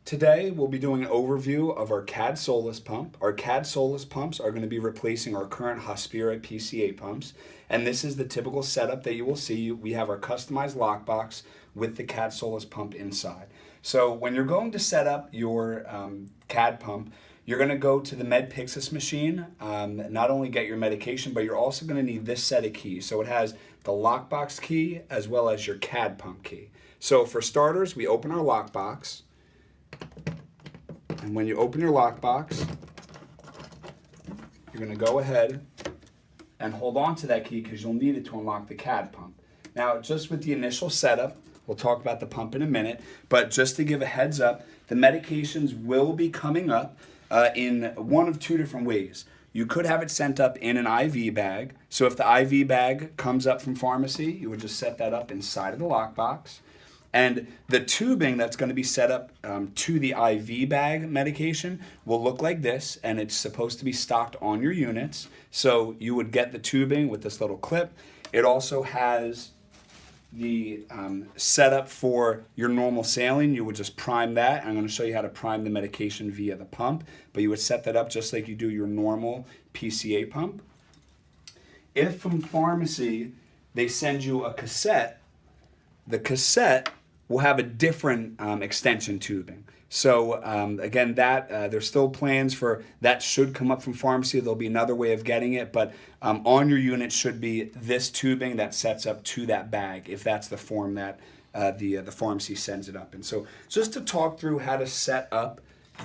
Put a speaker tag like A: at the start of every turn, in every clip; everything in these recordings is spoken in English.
A: Today, we'll be doing an overview of our CADD Solus pump. Our CADD Solus pumps are going to be replacing our current Hospira PCA pumps. And this is the typical setup that you will see. We have our customized lockbox with the CADD Solus pump inside. So when you're going to set up your CADD pump, you're going to go to the MedPixis machine, not only get your medication, but you're also going to need this set of keys. So it has the lockbox key as well as your CADD pump key. So for starters, we open our lockbox. And when you open your lockbox, you're going to go ahead and hold on to that key because you'll need it to unlock the CADD pump. Now, just with the initial setup, we'll talk about the pump in a minute, but just to give a heads up, the medications will be coming up in one of two different ways. You could have it sent up in an IV bag. So if the IV bag comes up from pharmacy, you would just set that up inside of the lockbox. And the tubing that's going to be set up to the IV bag medication will look like this, and it's supposed to be stocked on your units. So you would get the tubing with this little clip. It also has the setup for your normal saline. You would just prime that. I'm going to show you how to prime the medication via the pump, but you would set that up just like you do your normal PCA pump. If from pharmacy they send you a cassette, the cassette will have a different extension tubing. So again, there's still plans for that should come up from pharmacy. There'll be another way of getting it, but on your unit should be this tubing that sets up to that bag, if that's the form that the pharmacy sends it up in. So just to talk through how to set up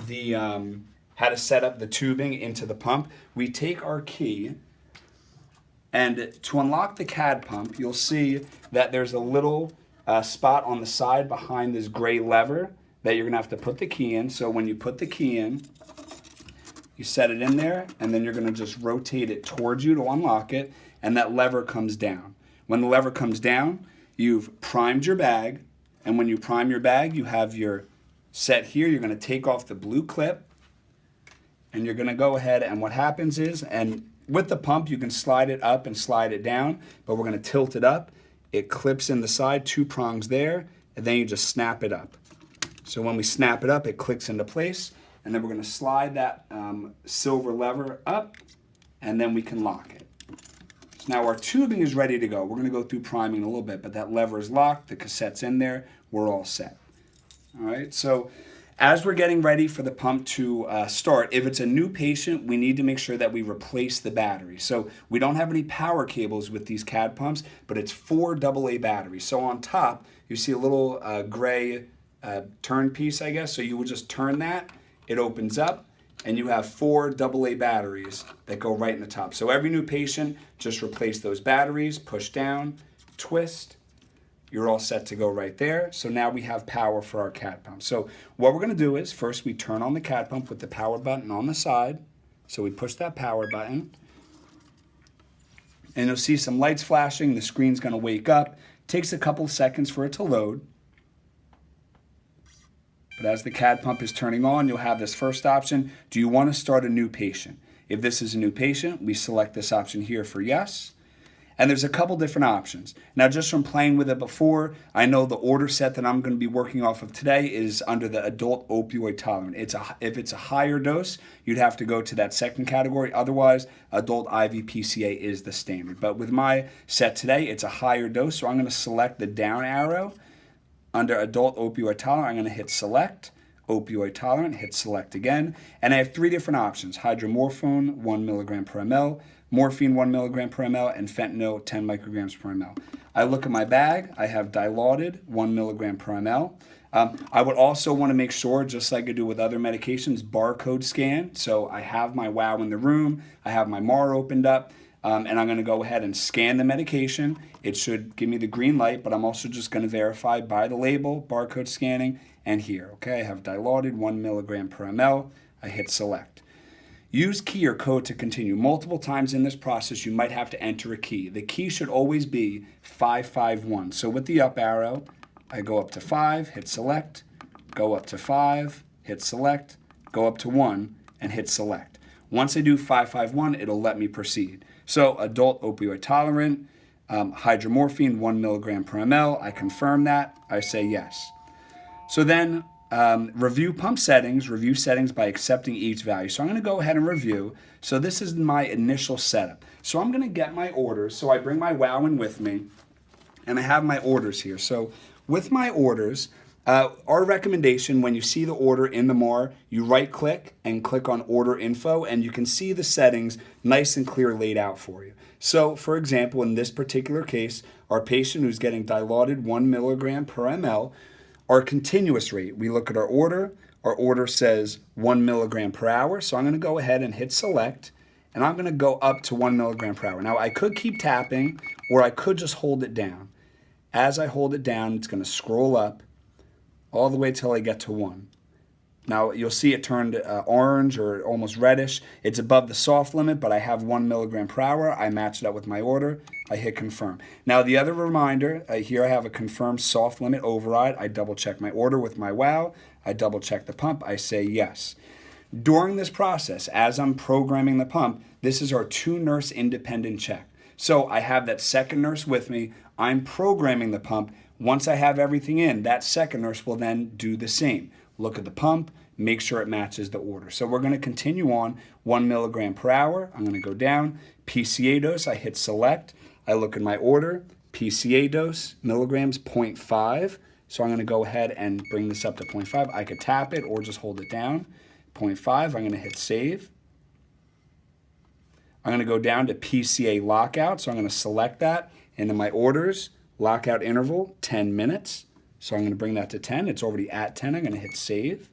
A: the tubing into the pump, we take our key, and to unlock the CADD pump, you'll see that there's a little spot on the side behind this gray lever that you're gonna have to put the key in. So when you put the key in, you set it in there, and then you're gonna just rotate it towards you to unlock it, and that lever comes down. When the lever comes down, you've primed your bag, and when you prime your bag, you have your set here. You're gonna take off the blue clip, and you're gonna go ahead, and what happens is, and with the pump, you can slide it up and slide it down, but we're gonna tilt it up. It clips in the side, 2 prongs there, and then you just snap it up. So when we snap it up, it clicks into place, and then we're gonna slide that silver lever up, and then we can lock it. So now our tubing is ready to go. We're gonna go through priming in a little bit, but that lever is locked, the cassette's in there, we're all set. All right, so as we're getting ready for the pump to start, if it's a new patient, we need to make sure that we replace the battery. So we don't have any power cables with these CADD pumps, but it's 4 AA batteries. So on top, you see a little gray turn piece, I guess. So you would just turn that, it opens up, and you have 4 AA batteries that go right in the top. So every new patient, just replace those batteries, push down, twist, you're all set to go right there. So now we have power for our CADD pump. So what we're gonna do is first we turn on the CADD pump with the power button on the side. So we push that power button, and you'll see some lights flashing. The screen's gonna wake up. Takes a couple seconds for it to load. But as the CADD pump is turning on, you'll have this first option. Do you wanna start a new patient? If this is a new patient, we select this option here for yes. And there's a couple different options. Now, just from playing with it before, I know the order set that I'm going to be working off of today is under the adult opioid tolerant. If it's a higher dose, you'd have to go to that second category. Otherwise, adult IV PCA is the standard. But with my set today, it's a higher dose, so I'm going to select the down arrow. Under adult opioid tolerant, I'm going to hit select. Opioid tolerant, hit select again. And I have 3 different options: hydromorphone, 1 milligram per ml, morphine 1 milligram per ml, and fentanyl 10 micrograms per ml. I look at my bag, I have dilaudid 1 milligram per ml. I would also want to make sure, just like I do with other medications, barcode scan. So I have my WOW in the room, I have my MAR opened up, and I'm going to go ahead and scan the medication. It should give me the green light, but I'm also just going to verify by the label, barcode scanning, and here. Okay, I have dilaudid 1 milligram per ml. I hit select. Use key or code to continue. Multiple times in this process, you might have to enter a key. The key should always be 551. So with the up arrow, I go up to 5, hit select, go up to 5, hit select, go up to 1, and hit select. Once I do 551, it'll let me proceed. So adult opioid tolerant, hydromorphine 1 milligram per ml, I confirm that, I say yes. So then review pump settings, review settings by accepting each value. So I'm going to go ahead and review. So this is my initial setup. So I'm going to get my orders. So I bring my WOW in with me, and I have my orders here. So with my orders, our recommendation, when you see the order in the MAR, you right click and click on order info, and you can see the settings nice and clear laid out for you. So for example, in this particular case, our patient who's getting Dilaudid 1 milligram per ml, our continuous rate, we look at our order says 1 milligram per hour. So I'm going to go ahead and hit select, and I'm going to go up to 1 milligram per hour. Now I could keep tapping, or I could just hold it down. As I hold it down, it's going to scroll up all the way till I get to 1. Now you'll see it turned orange or almost reddish. It's above the soft limit, but I have 1 milligram per hour. I match it up with my order. I hit confirm. Now the other reminder, here I have a confirmed soft limit override. I double check my order with my WOW. I double check the pump. I say yes. During this process, as I'm programming the pump, this is our 2-nurse independent check. So I have that second nurse with me. I'm programming the pump. Once I have everything in, that second nurse will then do the same. Look at the pump, make sure it matches the order. So we're going to continue on 1 milligram per hour. I'm going to go down, PCA dose, I hit select. I look at my order, PCA dose, milligrams, 0.5. So I'm going to go ahead and bring this up to 0.5. I could tap it or just hold it down. 0.5, I'm going to hit save. I'm going to go down to PCA lockout. So I'm going to select that into my orders, lockout interval, 10 minutes. So I'm going to bring that to 10. It's already at 10. I'm going to hit save.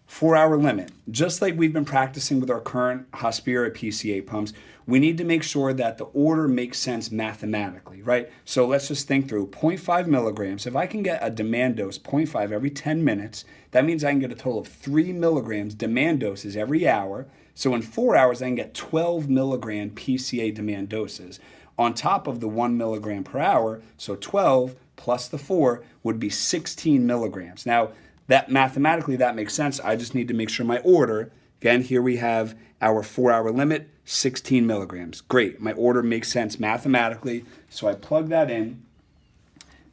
A: 4-hour limit. Just like we've been practicing with our current Hospira PCA pumps, we need to make sure that the order makes sense mathematically, right? So let's just think through 0.5 milligrams. If I can get a demand dose 0.5 every 10 minutes, that means I can get a total of 3 milligrams demand doses every hour. So in 4 hours, I can get 12 milligram PCA demand doses on top of the 1 milligram per hour. So 12 plus the 4 would be 16 milligrams. Now, that mathematically, that makes sense. I just need to make sure my order, again, here we have our 4-hour limit, 16 milligrams. Great, my order makes sense mathematically. So I plug that in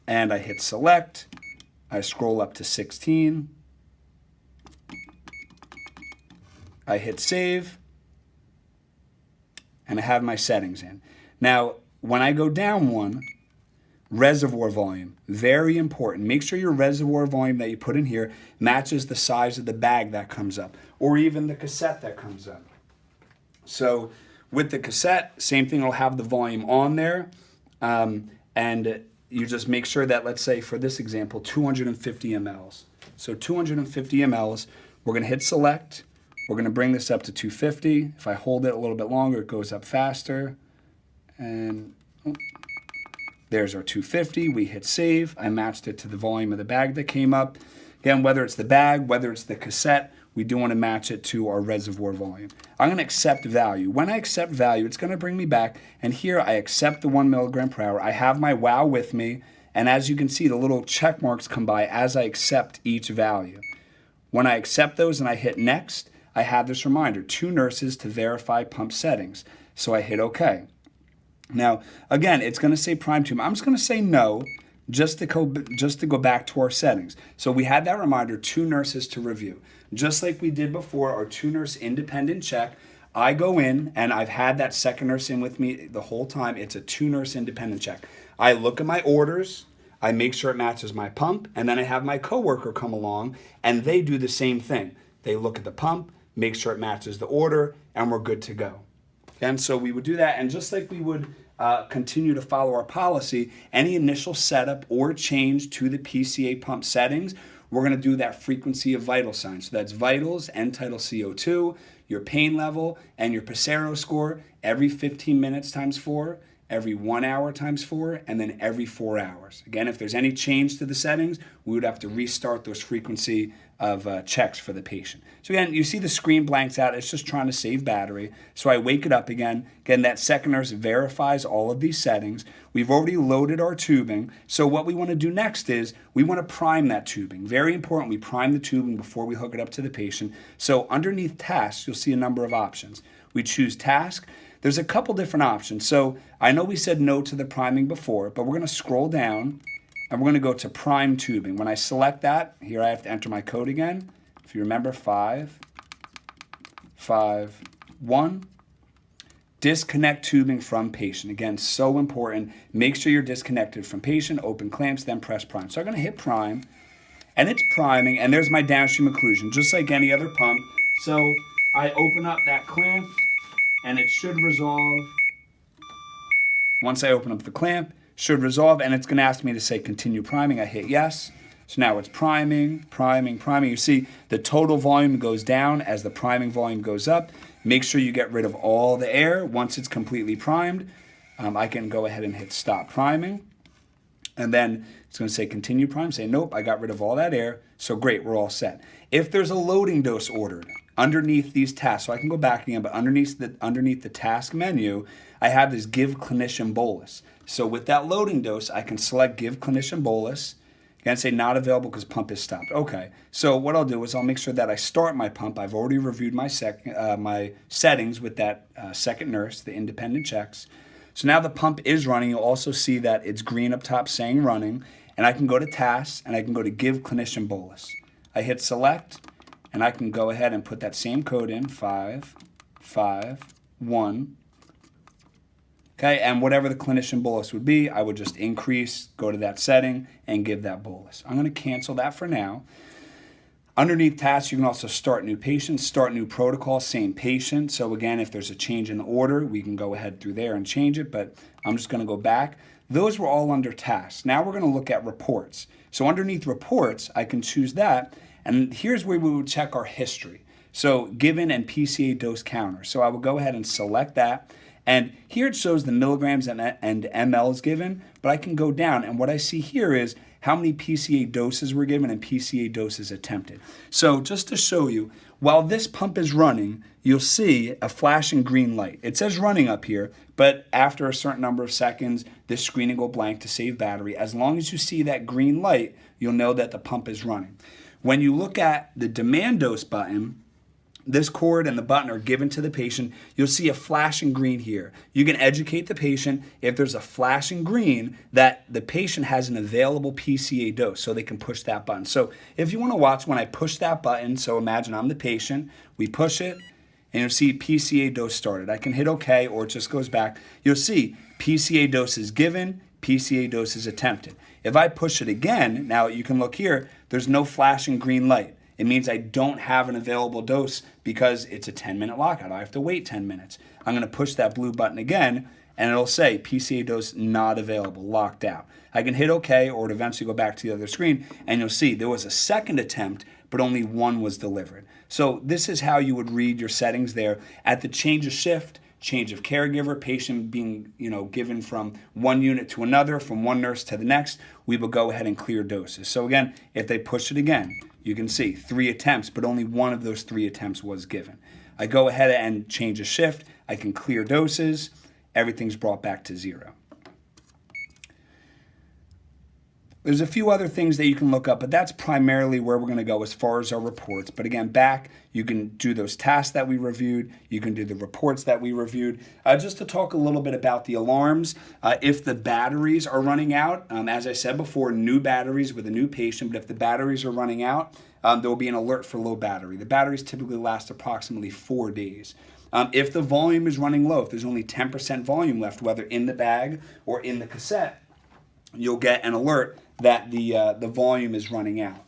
A: and I hit select. I scroll up to 16. I hit save and I have my settings in. Now, when I go down one, reservoir volume, very important. Make sure your reservoir volume that you put in here matches the size of the bag that comes up, or even the cassette that comes up. So with the cassette, same thing, will have the volume on there, and you just make sure that, let's say for this example, 250 mLs. So 250 mLs, we're gonna hit select. We're gonna bring this up to 250. If I hold it a little bit longer, it goes up faster. And there's our 250. We hit save. I matched it to the volume of the bag that came up. Again, whether it's the bag, whether it's the cassette, we do want to match it to our reservoir volume. I'm going to accept value. When I accept value, it's going to bring me back. And here I accept the 1 milligram per hour. I have my WOW with me. And as you can see, the little check marks come by as I accept each value. When I accept those and I hit next, I have this reminder, 2 nurses to verify pump settings. So I hit OK. Now, again, it's going to say prime tube. I'm just going to say no, just to go back to our settings. So we had that reminder, 2 nurses to review. Just like we did before, our 2-nurse independent check, I go in, and I've had that second nurse in with me the whole time. It's a 2-nurse independent check. I look at my orders, I make sure it matches my pump, and then I have my coworker come along, and they do the same thing. They look at the pump, make sure it matches the order, and we're good to go. And so we would do that, and just like we would continue to follow our policy, any initial setup or change to the PCA pump settings, we're going to do that frequency of vital signs. So that's vitals, end-tidal CO2, your pain level, and your Pacero score every 15 minutes times 4, every 1 hour times 4, and then every 4 hours. Again, if there's any change to the settings, we would have to restart those frequency of checks for the patient. So again, you see the screen blanks out. It's just trying to save battery. So I wake it up again. Again, that second nurse verifies all of these settings. We've already loaded our tubing. So what we want to do next is we want to prime that tubing. Very important, we prime the tubing before we hook it up to the patient. So underneath tasks, you'll see a number of options. We choose task. There's a couple different options. So I know we said no to the priming before, but we're going to scroll down and we're going to go to prime tubing. When I select that, here I have to enter my code again. If you remember, 5, 5, 1. Disconnect tubing from patient. Again, so important. Make sure you're disconnected from patient, open clamps, then press prime. So I'm going to hit prime, and it's priming, and there's my downstream occlusion, just like any other pump. So I open up that clamp, and it should resolve. Once I open up the clamp, should resolve, and it's going to ask me to say continue priming. I hit yes. So now it's priming, priming, priming. You see the total volume goes down as the priming volume goes up. Make sure you get rid of all the air. Once it's completely primed, I can go ahead and hit stop priming. And then it's going to say continue prime. Say, nope, I got rid of all that air. So great, we're all set. If there's a loading dose ordered underneath these tasks, so I can go back again, but underneath the task menu, I have this give clinician bolus. So with that loading dose, I can select give clinician bolus. Again, say not available because pump is stopped. Okay, so what I'll do is I'll make sure that I start my pump. I've already reviewed my settings with that second nurse, the independent checks. So now the pump is running. You'll also see that it's green up top saying running. And I can go to tasks and I can go to give clinician bolus. I hit select and I can go ahead and put that same code in, 5, 5, 1. Okay, and whatever the clinician bolus would be, I would just increase, go to that setting, and give that bolus. I'm going to cancel that for now. Underneath tasks, you can also start new patients, start new protocol, same patient. So again, if there's a change in the order, we can go ahead through there and change it, but I'm just going to go back. Those were all under tasks. Now we're going to look at reports. So underneath reports, I can choose that, and here's where we would check our history. So given and PCA dose counter. So I will go ahead and select that. And here it shows the milligrams and mLs given, but I can go down, and what I see here is how many PCA doses were given and PCA doses attempted. So just to show you, while this pump is running, you'll see a flashing green light. It says running up here, but after a certain number of seconds, this screen will go blank to save battery. As long as you see that green light, you'll know that the pump is running. When you look at the demand dose button, this cord and the button are given to the patient. You'll see a flashing green here. You can educate the patient if there's a flashing green that the patient has an available PCA dose, so they can push that button. So if you want to watch when I push that button, so imagine I'm the patient, we push it, and you'll see PCA dose started. I can hit OK, or it just goes back. You'll see PCA dose is given, PCA dose is attempted. If I push it again, now you can look here, there's no flashing green light. It means I don't have an available dose because it's a 10-minute lockout. I have to wait 10 minutes. I'm going to push that blue button again, and it'll say PCA dose not available, locked out. I can hit OK, or it'll eventually go back to the other screen, and you'll see there was a second attempt, but only one was delivered. So this is how you would read your settings there. At the change of shift, change of caregiver, patient being given from one unit to another, from one nurse to the next, we will go ahead and clear doses. So again, if they push it again, you can see 3 attempts, but only one of those 3 attempts was given. I go ahead and change a shift. I can clear doses. Everything's brought back to 0. There's a few other things that you can look up, but that's primarily where we're going to go as far as our reports. But again, back, you can do those tasks that we reviewed. You can do the reports that we reviewed. Just to talk a little bit about the alarms, if the batteries are running out, as I said before, new batteries with a new patient, but if the batteries are running out, there will be an alert for low battery. The batteries typically last approximately 4 days. If the volume is running low, if there's only 10% volume left, whether in the bag or in the cassette, you'll get an alert that the volume is running out.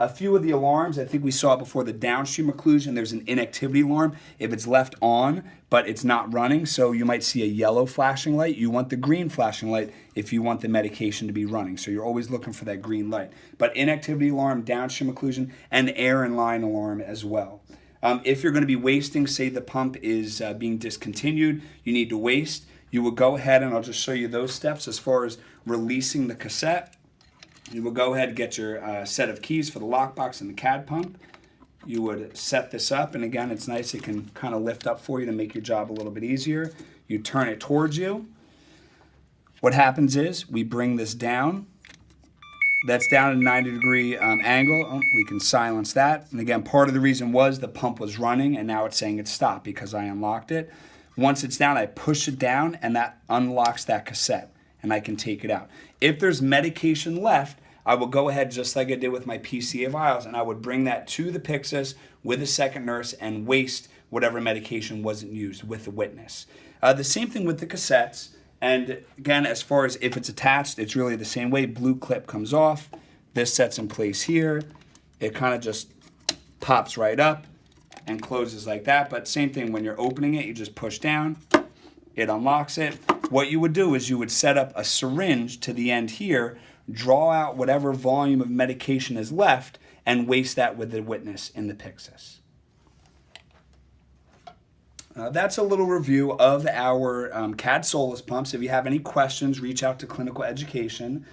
A: A few of the alarms, I think we saw before, the downstream occlusion, there's an inactivity alarm if it's left on, but it's not running. So you might see a yellow flashing light. You want the green flashing light if you want the medication to be running. So you're always looking for that green light. But inactivity alarm, downstream occlusion, and air in line alarm as well. If you're going to be wasting, say the pump is being discontinued, you need to waste, you will go ahead, and I'll just show you those steps as far as releasing the cassette. You will go ahead and get your set of keys for the lockbox and the CADD pump. You would set this up, and again, it's nice. It can kind of lift up for you to make your job a little bit easier. You turn it towards you. What happens is we bring this down. That's down at a 90-degree angle. Oh, we can silence that. And again, part of the reason was the pump was running, and now it's saying it's stopped because I unlocked it. Once it's down, I push it down, and that unlocks that cassette. and I can take it out. If there's medication left, I will go ahead just like I did with my PCA vials, and I would bring that to the Pyxis with a second nurse and waste whatever medication wasn't used with the witness. The same thing with the cassettes. And again, as far as if it's attached, it's really the same way. Blue clip comes off. This sets in place here. It kind of just pops right up and closes like that. But same thing, when you're opening it, you just push down. It unlocks it. What you would do is you would set up a syringe to the end here, draw out whatever volume of medication is left, and waste that with the witness in the Pyxis. That's a little review of our CADD Solus pumps. If you have any questions, reach out to Clinical Education.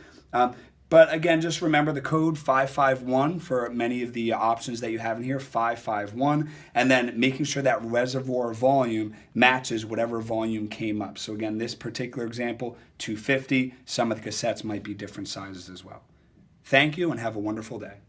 A: But again, just remember the code 551 for many of the options that you have in here, 551, and then making sure that reservoir volume matches whatever volume came up. So again, this particular example, 250, some of the cassettes might be different sizes as well. Thank you and have a wonderful day.